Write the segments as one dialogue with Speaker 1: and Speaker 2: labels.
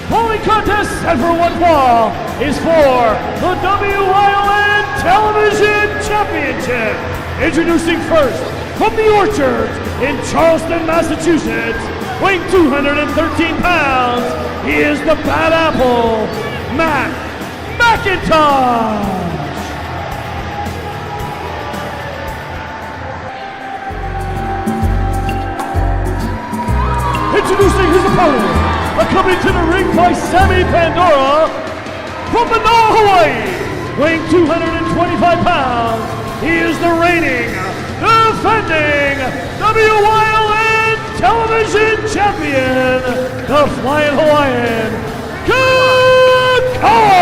Speaker 1: Falling contest set for one fall is for the WILN Television Championship. Introducing first, from the Orchard in Charleston, Massachusetts, weighing 213 pounds, he is the Bad Apple, McIntosh. Introducing his opponent, accompanied to the ring by Sammy Pandora, from Manoa, Hawaii, weighing 225 pounds, he is the reigning, defending WILN Television Champion, the Flying Hawaiian, Kekoa!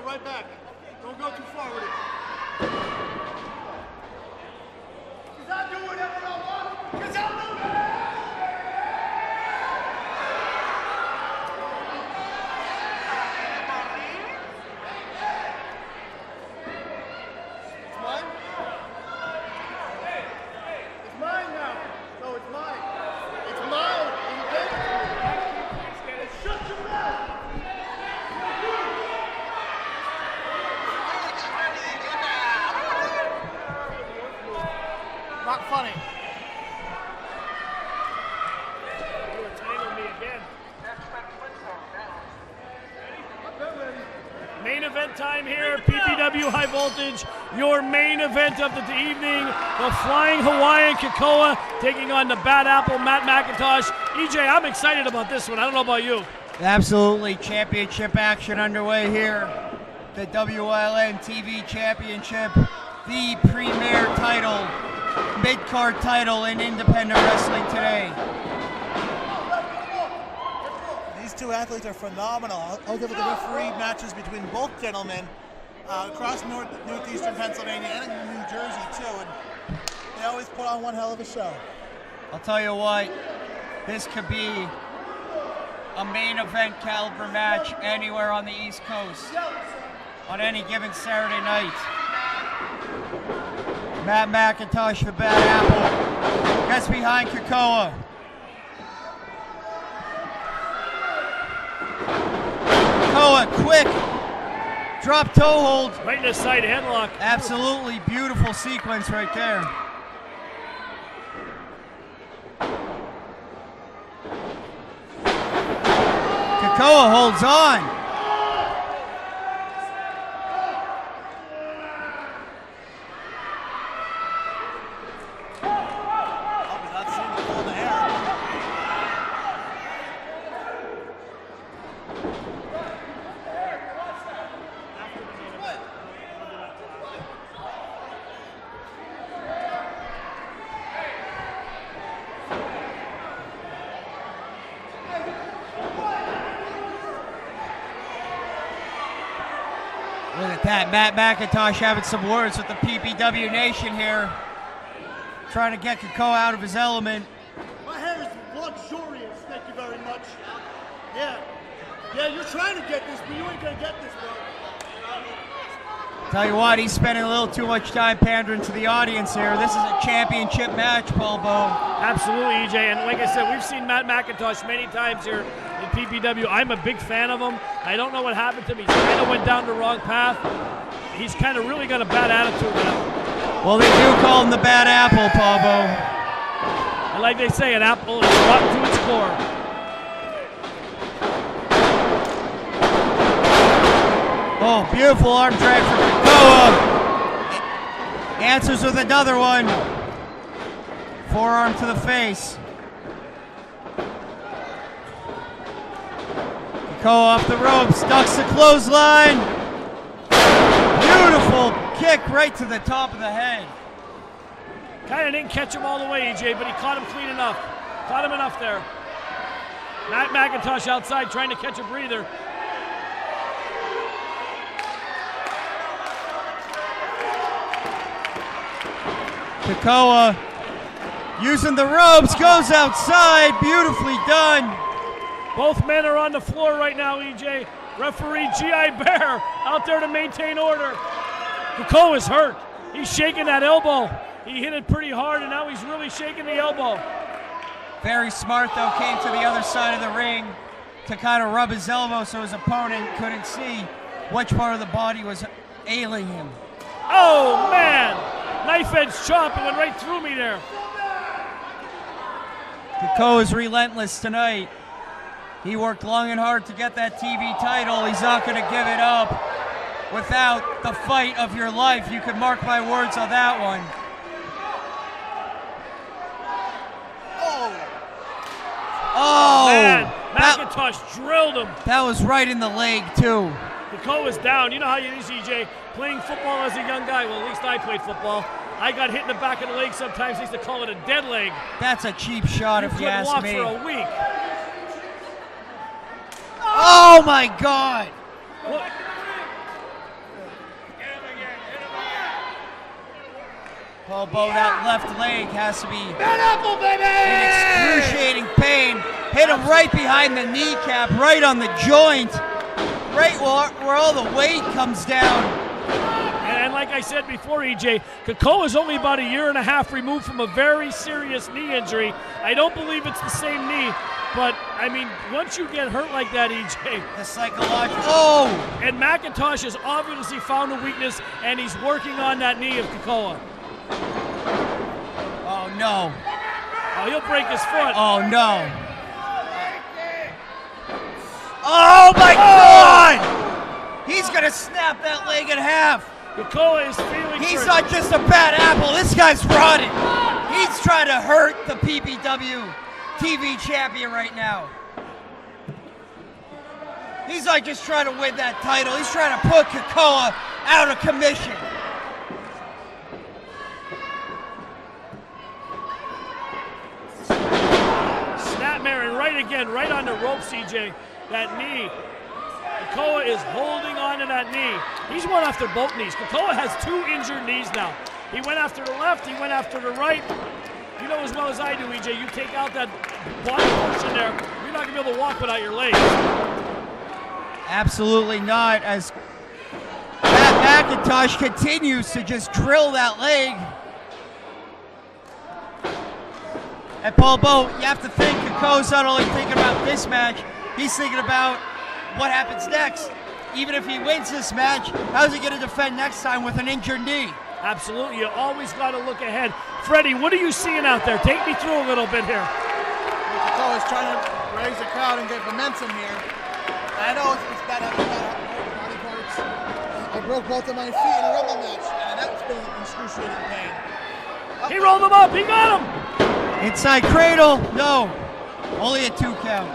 Speaker 2: Right back. Don't go too far with it. Cause I do whatever I want. Cause I'm the man. It's mine? It's mine now. No, it's mine. It's mine. And you gave it to me. Shut your mouth. Not funny.
Speaker 1: You were tangling me again. Main event time here, PPW High Voltage. Your main event of the evening, the Flying Hawaiian Kekoa taking on the Bad Apple, McIntosh. EJ, I'm excited about this one. I don't know about you.
Speaker 3: Absolutely, championship action underway here. The WILN TV Championship, the premier title, mid-card title in independent wrestling today.
Speaker 2: These two athletes are phenomenal. I'll give it the referee matches between both gentlemen across northeastern Pennsylvania and New Jersey too, and they always put on one hell of a show.
Speaker 3: I'll tell you what, this could be a main event caliber match anywhere on the East Coast on any given Saturday night. McIntosh, the Bad Apple, gets behind Kekoa. Kekoa, quick drop toe hold.
Speaker 1: Right in the side headlock.
Speaker 3: Absolutely beautiful sequence right there. Kekoa holds on. Look at that, McIntosh having some words with the PPW Nation here. Trying to get Kekoa out of his element.
Speaker 2: My hair is luxurious, thank you very much. Yeah, you're trying to get this, but you ain't gonna get this, bro.
Speaker 3: Tell you what, he's spending a little too much time pandering to the audience here. This is a championship match, Paul Bowe.
Speaker 1: Absolutely, EJ, and like I said, we've seen McIntosh many times here in PPW. I'm a big fan of him. I don't know what happened to him. He kind of went down the wrong path. He's kind of really got a bad attitude now.
Speaker 3: Well, they do call him the Bad Apple, Paul Bowe.
Speaker 1: And like they say, an apple is rotten to its core.
Speaker 3: Oh, beautiful arm drag for Kekoa. Answers with another one. Forearm to the face. Kekoa off the ropes, ducks the clothesline. Beautiful kick right to the top of the head.
Speaker 1: Kind of didn't catch him all the way, EJ, but he caught him clean enough. Caught him enough there. Matt McIntosh outside trying to catch a breather.
Speaker 3: Kekoa using the ropes, goes outside, beautifully done.
Speaker 1: Both men are on the floor right now, EJ. Referee G.I. Bear out there to maintain order. Kekoa is hurt. He's shaking that elbow. He hit it pretty hard, and now he's really shaking the elbow.
Speaker 3: Very smart, though, came to the other side of the ring to kind of rub his elbow so his opponent couldn't see which part of the body was ailing him.
Speaker 1: Oh, man. Knife edge chop. It went right through me there.
Speaker 3: Kekoa is relentless tonight. He worked long and hard to get that TV title. He's not going to give it up without the fight of your life. You can mark my words on that one. Oh,
Speaker 1: man. McIntosh drilled him.
Speaker 3: That was right in the leg, too.
Speaker 1: Kekoa's down. You know how it is, EJ, playing football as a young guy. Well, at least I played football. I got hit in the back of the leg sometimes. They used to call it a dead leg.
Speaker 3: That's a cheap shot, if you ask me.
Speaker 1: You couldn't walk for a week.
Speaker 3: Oh, my God.
Speaker 1: What?
Speaker 3: Paul Bo, that left leg has to be
Speaker 2: Apple, baby!
Speaker 3: in excruciating pain. Hit him right behind the kneecap, right on the joint, right where all the weight comes down.
Speaker 1: And like I said before, EJ, Kekoa is only about 1.5 years removed from a very serious knee injury. I don't believe it's the same knee, but I mean, once you get hurt like that, EJ.
Speaker 3: The psychological. Oh!
Speaker 1: And McIntosh has obviously found a weakness, and he's working on that knee of Kekoa.
Speaker 3: Oh, no.
Speaker 1: Oh, he'll break his foot.
Speaker 3: Oh, no. Oh, my God! He's going to snap that leg in half.
Speaker 1: Kekoa is feeling
Speaker 3: He's not just a bad apple. This guy's rotted. He's trying to hurt the PPW TV champion right now. He's not just trying to win that title. He's trying to put Kekoa out of commission.
Speaker 1: Snapmare and right again, right on the rope, CJ. That knee. Kekoa is holding on to that knee. He's went after both knees. Kekoa has 2 injured knees now. He went after the left, he went after the right. You know as well as I do, EJ, you take out that body portion there, you're not going to be able to walk without your legs.
Speaker 3: Absolutely not, as Matt McIntosh continues to just drill that leg. And Paul Bo, you have to think Kekoa's not only thinking about this match, he's thinking about what happens next. Even if he wins this match, how's he going to defend next time with an injured knee?
Speaker 1: Absolutely, you always got to look ahead. Freddie, what are you seeing out there? Take me through a little bit here.
Speaker 2: Kekoa is trying to raise the crowd and get momentum here. I know it's bad having body parts. I broke both of my feet in a rumble match, and that's been excruciating pain.
Speaker 1: He rolled him up, he got him!
Speaker 3: Inside cradle, no. Only a 2 count.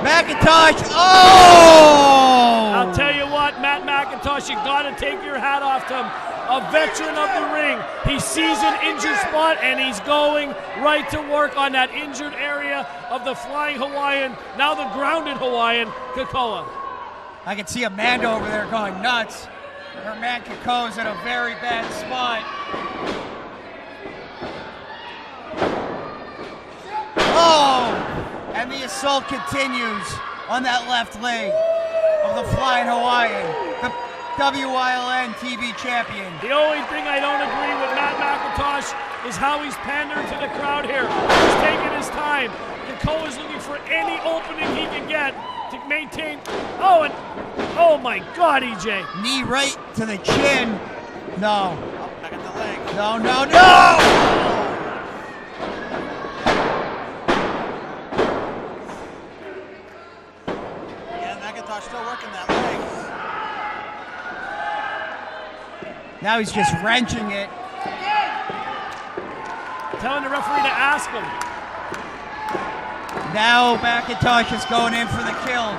Speaker 3: McIntosh, oh!
Speaker 1: I'll tell you what, Matt McIntosh, you got to take your hat off to him. A veteran of the ring. He sees an injured spot, and he's going right to work on that injured area of the Flying Hawaiian, now the grounded Hawaiian, Kekoa.
Speaker 3: I can see Amanda over there going nuts. Her man Kekoa's in a very bad spot. Oh! And the assault continues on that left leg of the Flying Hawaiian, the WILN TV champion.
Speaker 1: The only thing I don't agree with Matt McIntosh is how he's pandering to the crowd here. He's taking his time. Kekoa is looking for any opening he can get to maintain. Oh, and oh my God, EJ.
Speaker 3: Knee right to the chin. No.
Speaker 2: Back at the leg.
Speaker 3: No, no, no!
Speaker 2: Yeah, McIntosh still working that leg.
Speaker 3: Now he's just wrenching it.
Speaker 1: Telling the referee to ask him.
Speaker 3: Now McIntosh is going in for the kill.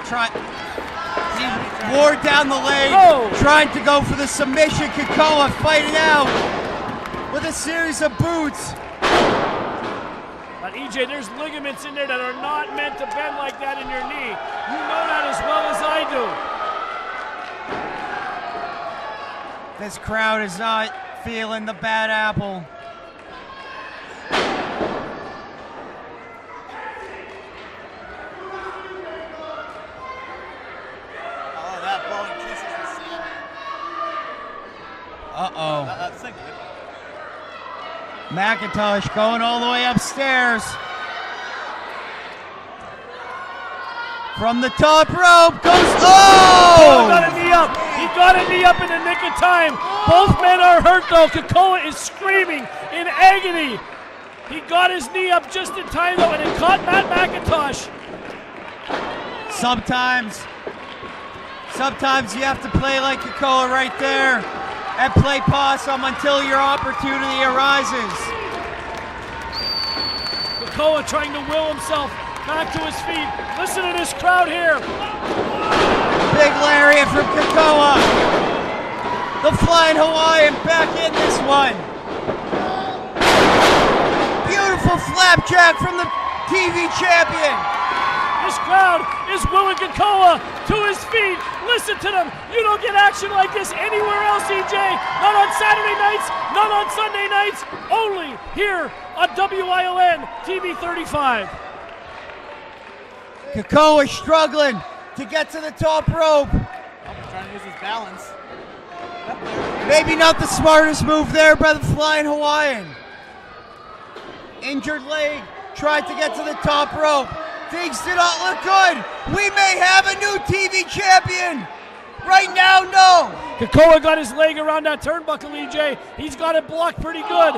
Speaker 3: He wore down the leg, trying to go for the submission. Kekoa fighting out with a series of boots.
Speaker 1: But EJ, there's ligaments in there that are not meant to bend like that in your knee. You know that as well as I do.
Speaker 3: This crowd is not feeling the bad apple.
Speaker 2: Oh, that blowing kisses the ceiling.
Speaker 3: Uh-oh.
Speaker 2: That's good.
Speaker 3: McIntosh going all the way upstairs. From the top rope goes,
Speaker 1: Oh, got a knee up. He got a knee up in the nick of time. Both men are hurt though. Kekoa is screaming in agony. He got his knee up just in time though, and it caught Matt McIntosh.
Speaker 3: Sometimes you have to play like Kekoa right there and play possum until your opportunity arises.
Speaker 1: Kekoa trying to will himself back to his feet. Listen to this crowd here.
Speaker 3: Big lariat from Kekoa. The Flying Hawaiian back in this one. Beautiful flapjack from the TV champion.
Speaker 1: This crowd is willing Kekoa to his feet. Listen to them. You don't get action like this anywhere else, EJ. Not on Saturday nights, not on Sunday nights. Only here on WILN TV 35.
Speaker 3: Kekoa struggling to get to the top rope.
Speaker 2: Trying to use his balance.
Speaker 3: Maybe not the smartest move there by the Flying Hawaiian. Injured leg, tried to get to the top rope. Things did not look good. We may have a new TV champion. Right now, no.
Speaker 1: Kekoa got his leg around that turnbuckle, EJ. He's got it blocked pretty good.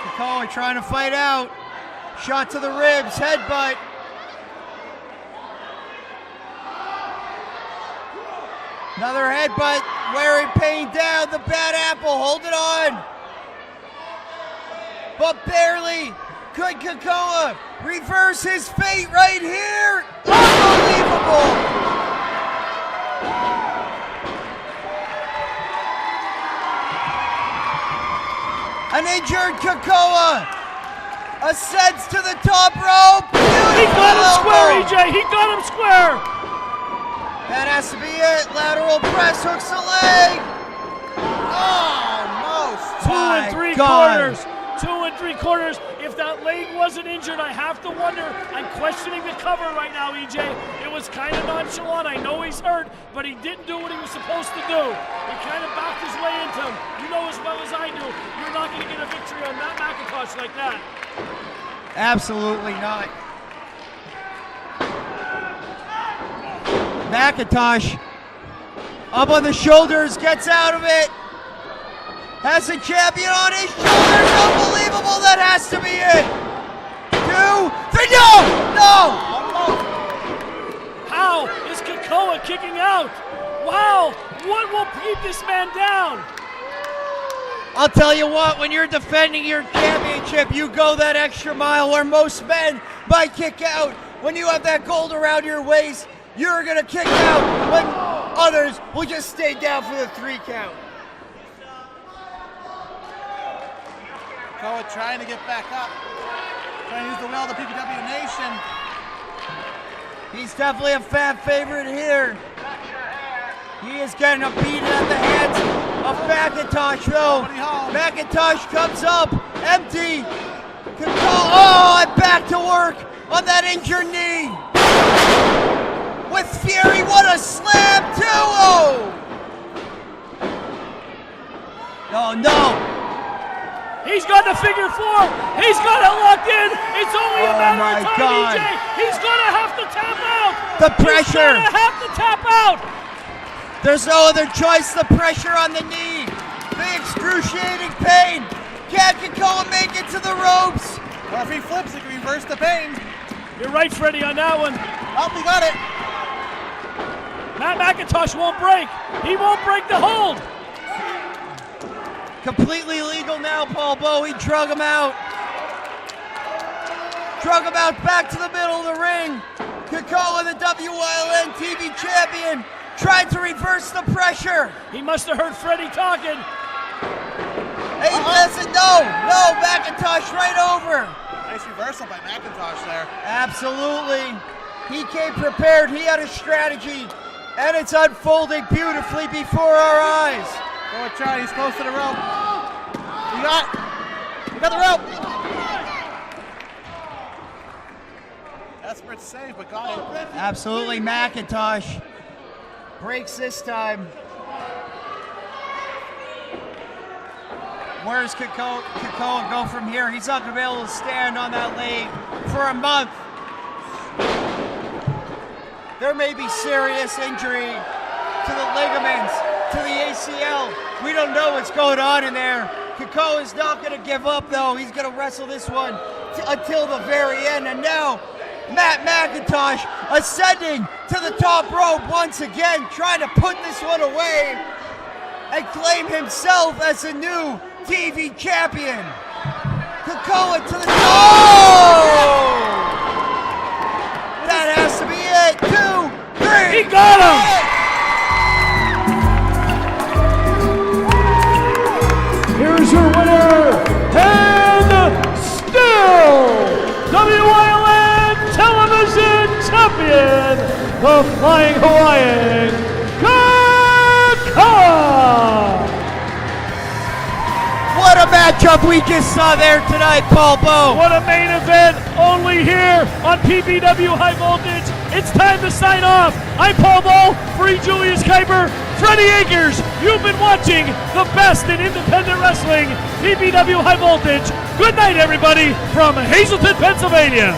Speaker 3: Kekoa trying to fight out. Shot to the ribs, headbutt. Another headbutt, wearing pain down, the bad apple, hold it on. But barely could Kekoa reverse his fate right here. Unbelievable. An injured Kekoa ascends to the top rope.
Speaker 1: He got him square, EJ. He got him square.
Speaker 3: That has to be it. Lateral press, hooks the leg. Almost.
Speaker 1: 2 3/4. 2 3/4. If that leg wasn't injured, I have to wonder. I'm questioning the cover right now, EJ. It was kind of nonchalant. I know he's hurt, but he didn't do what he was supposed to do. He kind of backed his way into him. You know as well as I do, you're not going to get a victory on Matt McIntosh like that.
Speaker 3: Absolutely not. McIntosh up on the shoulders, gets out of it. Has a champion on his shoulders. Unbelievable. That has to be it. 2, 3. No!
Speaker 1: How is Kekoa kicking out? Wow. What will keep this man down?
Speaker 3: I'll tell you what, when you're defending your championship, you go that extra mile where most men might kick out. When you have that gold around your waist, you're going to kick out when others will just stay down for the 3 count.
Speaker 2: Kekoa trying to get back up. Trying to use the will of the PPW Nation.
Speaker 3: He's definitely a fan favorite here. He is getting a beating at the hands of McIntosh, though. McIntosh comes up empty. And back to work on that injured knee. With fury, what a slam, too! Oh, no.
Speaker 1: He's got the figure 4. He's got it locked in. It's only a matter of time, EJ. He's going to have to tap out.
Speaker 3: The pressure.
Speaker 1: He's going to have to tap out.
Speaker 3: There's no other choice. The pressure on the knee. The excruciating pain. Can't Kekoa make it to the ropes?
Speaker 2: Or if he flips, he can reverse the pain.
Speaker 1: You're right, Freddie, on that one.
Speaker 2: Oh, he got it.
Speaker 1: Matt McIntosh won't break. He won't break the hold.
Speaker 3: Completely legal now, Paul Bowe. He drug him out. Drug him out back to the middle of the ring. Kekoa, the WYLN TV champion, tried to reverse the pressure.
Speaker 1: He must have heard Freddie talking.
Speaker 3: He doesn't know. No, McIntosh right over.
Speaker 2: Nice reversal by McIntosh there.
Speaker 3: Absolutely. He came prepared. He had a strategy. And it's unfolding beautifully before our eyes.
Speaker 2: Go with Charlie. He's close to the rope. You got the rope. Desperate save, but got it.
Speaker 3: Absolutely, McIntosh breaks this time. Where's Kekoa go from here? He's not going to be able to stand on that leg for a month. There may be serious injury to the ligaments, to the ACL. We don't know what's going on in there. Kekoa is not going to give up, though. He's going to wrestle this one until the very end. And now, Matt McIntosh ascending to the top rope once again, trying to put this one away and claim himself as a new TV champion. Kekoa to the top. That has to be it. 2, 3.
Speaker 1: He got him. Here's your winner and still WYLN Television Champion, the Flying Hawaiian, Kekoa.
Speaker 3: What a matchup we just saw there tonight, Paul Bowe.
Speaker 1: What a main event, only here on PPW High Voltage. It's time to sign off. I'm Paul Bowe, Free Julius Kuiper, Freddie Akers. You've been watching the best in independent wrestling, PPW High Voltage. Good night, everybody, from Hazleton, Pennsylvania.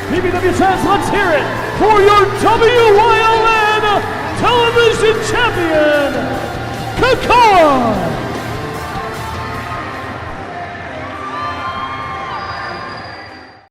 Speaker 1: PPW fans, let's hear it for your WYLN Television Champion, Kekoa.